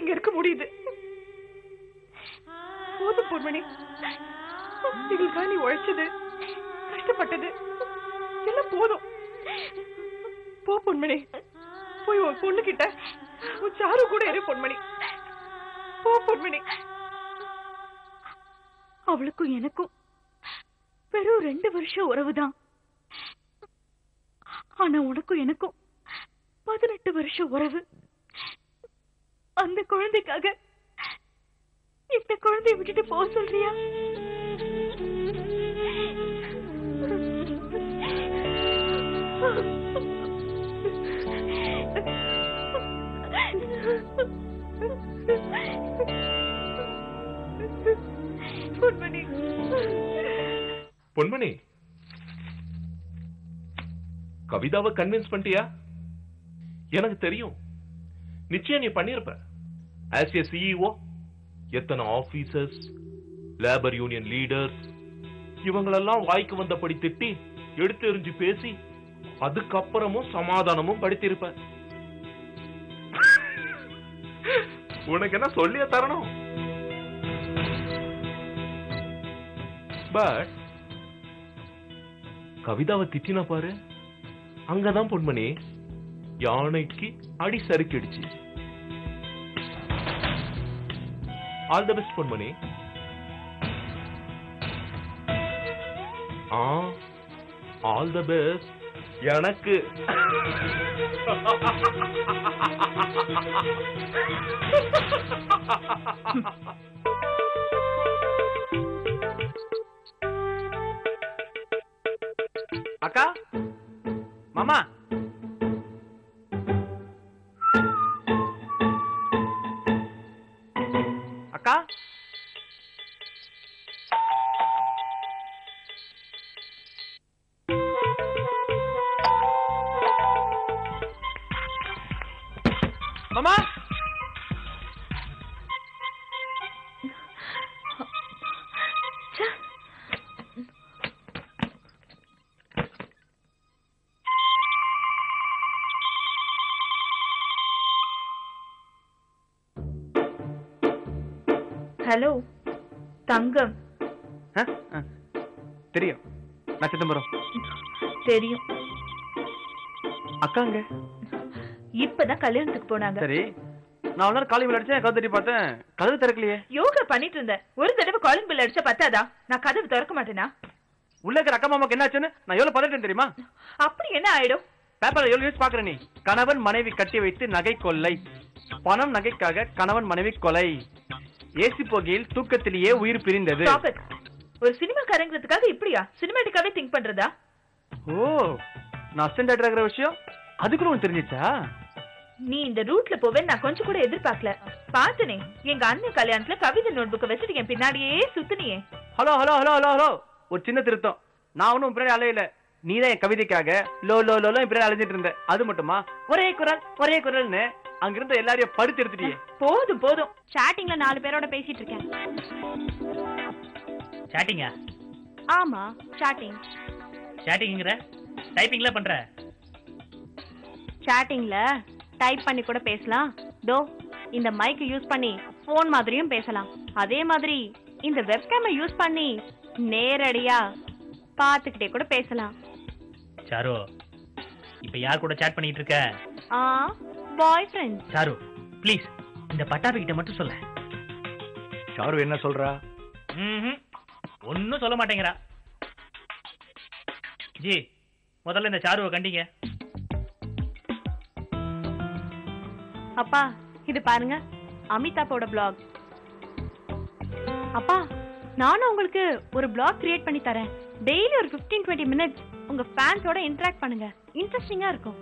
இங்க இருக்க முடியுது. போதும் பொன்மணி, எங்களுக்காக நீ உழைச்சது, கஷ்டப்பட்டது எல்லாம் போதும். போ பொன்மணி, போய் உன் பொண்ணு கிட்ட உன் சாரு கூட இரு பொன்மணி. போ பொன்மணி. அவளுக்கும் எனக்கும் வெறும் 2 வருஷம் உறவுதான். ஆனா உனக்கும் எனக்கும் 18 வருஷம் உறவு. அந்த குழந்தைக்காக இந்த குழந்தைய விட்டுட்டு போக சொல்றியா? பொன்மணி, பொன்மணி, கவிதாவை கன்வின்ஸ் பண்ணிட்டியா? எனக்கு தெரியும், நிச்சயம் நீ பண்ணிருப்ப. ஆஸ் ஏ சிஇஓ எத்தனை ஆபீசர்ஸ், லேபர் யூனியன் லீடர்ஸ் இவங்களெல்லாம் வாய்க்கு வந்தபடி திட்டி எடுத்து எறிஞ்சு பேசி அதுக்கப்புறமும் சமாதானமும் படுத்திருப்ப. உனக்கு என்ன சொல்லிய தரணும்? பட் கவிதாவை திட்டினா பாரு, அங்கதான் பொன்மணி யானைக்கு அடி சறுக்கிடுச்சு. All the best Ponmani. All the best எனக்கு. அக்கா, மாமா, அக்கா, மாமா, ஹலோ தங்கம். தெரியும், நான் சிதம்பரம். தெரியும். அக்காங்க இப்பதான் கல்யாணத்துக்கு போனாங்க. சரி, நான் ஒரு காலிங் பில் அடிச்சேன், கதவு தட்டி பார்த்தேன், கதவு திறக்கலையே. யோகா பண்ணிட்டு இருந்தேன். ஒரு தடவை காலிங் பில் அடிச்சா பத்தாதா? நான் கதவு திறக்க மாட்டேனா? உள்ள இருக்கிற அக்கா மாமாக்கு என்ன ஆச்சுன்னு நான் எவ்வளவு பதட்டேன் தெரியுமா? அப்படி என்ன ஆயிடும்? பேப்பர்ல எவ்வளவு நியூஸ் பாக்குற நீ? கணவன் மனைவி கட்டி வைத்து நகை கொள்ளை, பணம் நகைக்காக கணவன் மனைவி கொலை, ஏசி போகையில் தூக்கத்திலேயே உயிர் பிரிந்தது. ஒரு சினிமா கரங்கிறதுக்காக இப்படியா சினிமாட்டிக்காவே திங்க் பண்றதா? ஓ, நான் அசிஸ்டன்ட் டைரக்டர் ஆகிற விஷயம் அதுக்குள்ள உனக்கு தெரிஞ்சிச்சா? நீ இந்த ரூட்ல போவேன்னு நான் கொஞ்சம் கூட எதிர்பார்க்கல. பாத்தனே, எங்க அண்ணன் கல்யாணத்துல கவிதை நோட் புக் வச்சுட்டு என் பின்னாடியே சுத்தினியே. Hello hello hello hello hello, ஒரு சின்ன திருத்தம். நான் ஒன்னும் பின்னாடி அலையில, நீதான் என் கவிதைக்காக லோ லோ லோ பின்னாடி அலைஞ்சிட்டு இருந்த. அது மட்டுமா, ஒரே குரல் ஒரே குரல்னு அங்கிருந்த எல்லாரையும் படுத்து எடுத்துட்டியே. போதும் போதும். சாட்டிங்ல 4 பேரோட பேசிட்டு இருக்கேன். சாட்டிங்கா? ஆமா, சாட்டிங். சாட்டிங்ங்கற டைப்பிங்ல பண்ற? சாட்டிங்ல டைப் பண்ணி கூட பேசலாம். தோ இந்த மைக் யூஸ் பண்ணி போன் மாதிரியும் பேசலாம். அதே மாதிரி இந்த வெப்கேமை யூஸ் பண்ணி நேரடியா பாத்துக்கிட்டே கூட பேசலாம். சாரு, இப்ப யார் கூட சாட் பண்ணிட்டு இருக்க? பாய் ஃப்ரெண்ட். சாரு ப்ளீஸ் இந்த பட்டாபி கிட்ட மட்டும் சொல்ல. சாரு என்ன சொல்றா? ஒன்னும் சொல்ல மாட்டேங்கிறா. ஜி, முதல்ல இந்த சாருவை கண்டிங்க. அப்பா இது பாருங்க, அமிதாப்போட பிளாக். அப்பா, நானும் உங்களுக்கு ஒரு பிளாக் கிரியேட் பண்ணி தரேன். டெய்லி ஒரு 15-20 மினிட்ஸ் உங்க ஃபேன்ஸோட இன்டராக்ட் பண்ணுங்க. இன்ட்ரெஸ்டிங்கா இருக்கும்.